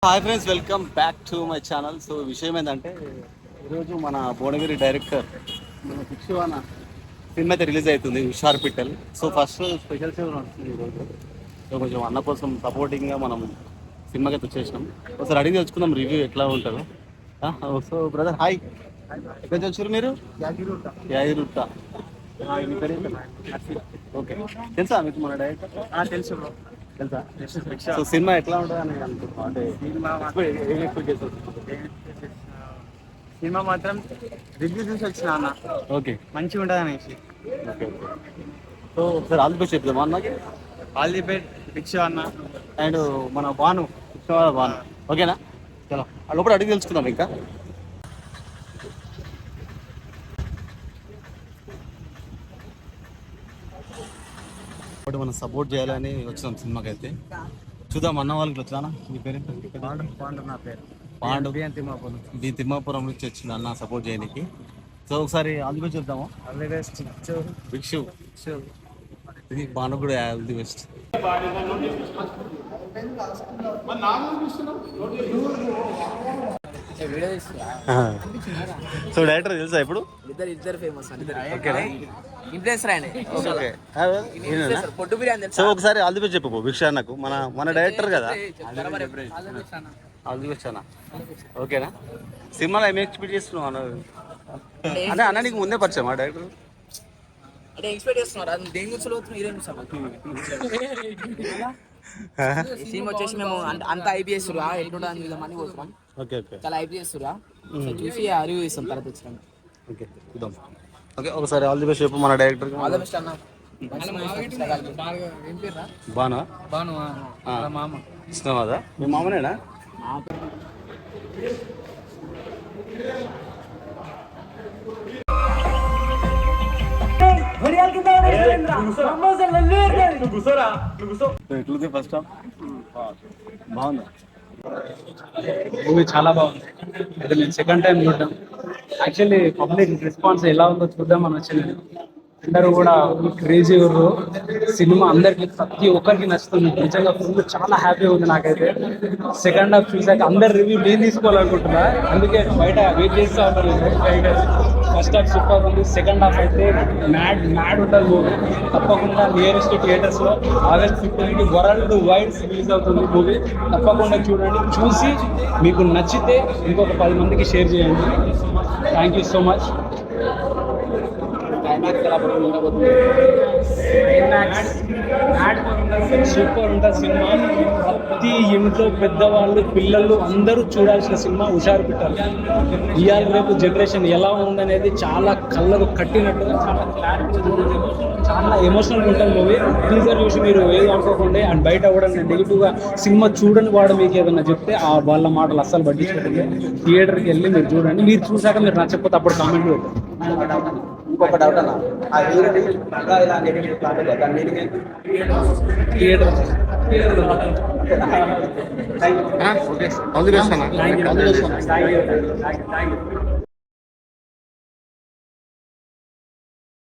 Hi friends, welcome back to my channel. So విషయం ఏంటంటే ఈరోజు మన భువనగిరి డైరెక్టర్ మన పిక్షవాన సినిమా అయితే రిలీజ్ అవుతుంది, హుషార్ పిట్టల్. సో ఫస్ట్ స్పెషల్ షో నడుస్తుంది ఈరోజు. సో కొంచెం అన్న కోసం సపోర్టింగ్గా మనం సినిమాకి అయితే వచ్చేసినాం. ఒకసారి అడిగి తెలుసుకుందాం రివ్యూ ఎట్లా ఉంటుందో. సో బ్రదర్ హాయ్, ఎక్కడి నుంచి వచ్చారు మీరు? యాగిరుట్ట. ఓకే, తెలుసా మీకు మన డైరెక్టర్? తెలుసు బ్రో. తెలుసా? సో సినిమా ఎట్లా ఉంటుంది అని అనుకుంటున్నాం, అంటే ఏం ఎక్స్పెక్ట్ చేస్తారు? సినిమా మాత్రం రివ్యూ చూసి వచ్చిన అన్న. ఓకే, మంచిగా ఉంటుంది అనేసి. Okay okay. సో ఒకసారి ఆల్ ది బెస్ట్ చెప్తాం అన్నకి. ఆల్ ది బెస్ట్ భిక్ష అన్న. అండ్ మన భాను భాను ఓకేనా? చలో ఆ లోపల అడిగి తెలుసుకుందాం. ఇంకా ఇప్పుడు మనం సపోర్ట్ చేయాలని వచ్చినాం సినిమాకి అయితే. చూద్దాం అన్న వాళ్ళకి వచ్చానా. మీ పేరు పాండు నా పేరు. పాండు తిమ్మాపురం. తిమ్మాపురం నుంచి వచ్చింది అన్న సపోర్ట్ చేయడానికి. సో ఒకసారి ఆల్ ది బెస్ట్ చెప్తాము. ఆల్ ది బెస్ట్ భిక్షు. ఇది భాను కూడా all the best. So director తెలుసా ఇప్పుడు? ఇద్దరు ఫేమస్ ఓకేనా? ఇన్ఫ్లుయెన్సర్ ఆయన. సో ఒకసారి ఆల్ ది బెస్ట్ చెప్పు భిక్ష అన్నకు, మన డైరెక్టర్ కదా. ఆల్ ది బెస్ట్ అన్న. ఓకేనా? సినిమాలో ఏమి ఎక్స్పెక్ట్ చేస్తున్నావు అన్న? అంటే అన్న నీకు ముందే పరిచయం ఆ డైరెక్టర్? అంటే ఎక్స్పెక్ట్ చేస్తున్నారు అది దేని గురించి హీరోయిన్ సినిమా వచ్చేసి మేము అంత ఐపీఎస్ ఎట్లుంటుంది మనీ పోతున్నాం. ఓకే ఓకే, చాలా ఐపీఎస్ చూసి రివ్యూ ఇస్తాం తర్వాత వచ్చినాం. ఓకే చూద్దాం. ఓకే ఒకసారి ఆల్ ది బెస్ట్ చెప్పు మన డైరెక్టర్. ఆల్ ది బెస్ట్ అన్న. బానా? బాను మామ. ఇష్టమాదా? మీ మామనేనా? ఎట్లుంది ఫస్ట్ హాఫ్? బాగుందా? మూవీ చాలా బాగుంది. అది నేను సెకండ్ టైం చూద్దాం. యాక్చువల్లీ పబ్లిక్ రెస్పాన్స్ ఎలా ఉందో చూద్దామని వచ్చింది. అందరూ కూడా క్రేజీ ఊరు. సినిమా అందరికి ప్రతి ఒక్కరికి నచ్చుతుంది. నిజంగా ఫుల్ చాలా హ్యాపీగా ఉంది నాకైతే. సెకండ్ హాఫ్ చూసాక అందరు రివ్యూ నేను తీసుకోవాలనుకుంటున్నా, అందుకే బయట వెయిట్ చేస్తూ ఉంటాను. ఫస్ట్ హాఫ్ సూపర్ ఉంది. సెకండ్ హాఫ్ అయితే మ్యాడ్ ఉంటుంది మూవీ. తప్పకుండా నియరెస్ట్ థియేటర్స్లో August 15 వరల్డ్ వైడ్ రిలీజ్ అవుతుంది మూవీ. తప్పకుండా చూడండి. చూసి మీకు నచ్చితే ఇంకొక 10 మందికి షేర్ చేయండి. Thank you so much. Super ఉంటుంది సినిమా. ప్రతి ఇంట్లో పెద్దవాళ్ళు పిల్లలు అందరూ చూడాల్సిన సినిమా హుషారు పిట్టల్. ఇవాళ రేపు జనరేషన్ ఎలా ఉందనేది చాలా కళ్ళకు కట్టినట్టుగా చాలా క్లారిటీ, చాలా ఎమోషనల్ ఉంటుంది మూవీ. టీజర్ చూసి మీరు ఏది అనుకోకండి. అండ్ బయట కూడా నెగిటివ్గా సినిమా చూడని వాడు మీకు ఏదైనా చెప్తే ఆ వాళ్ళ మాటలు అస్సలు పట్టించుకోండి. థియేటర్కి వెళ్ళి మీరు చూడండి. మీరు చూసాక మీరు నచ్చకపోతే అప్పుడు కామెంట్ పెట్టండి. ఇంకొక డౌట్ అన్న, ఆ హీరోని ఇలా negative theatre okay all the best అన్న. Thank you.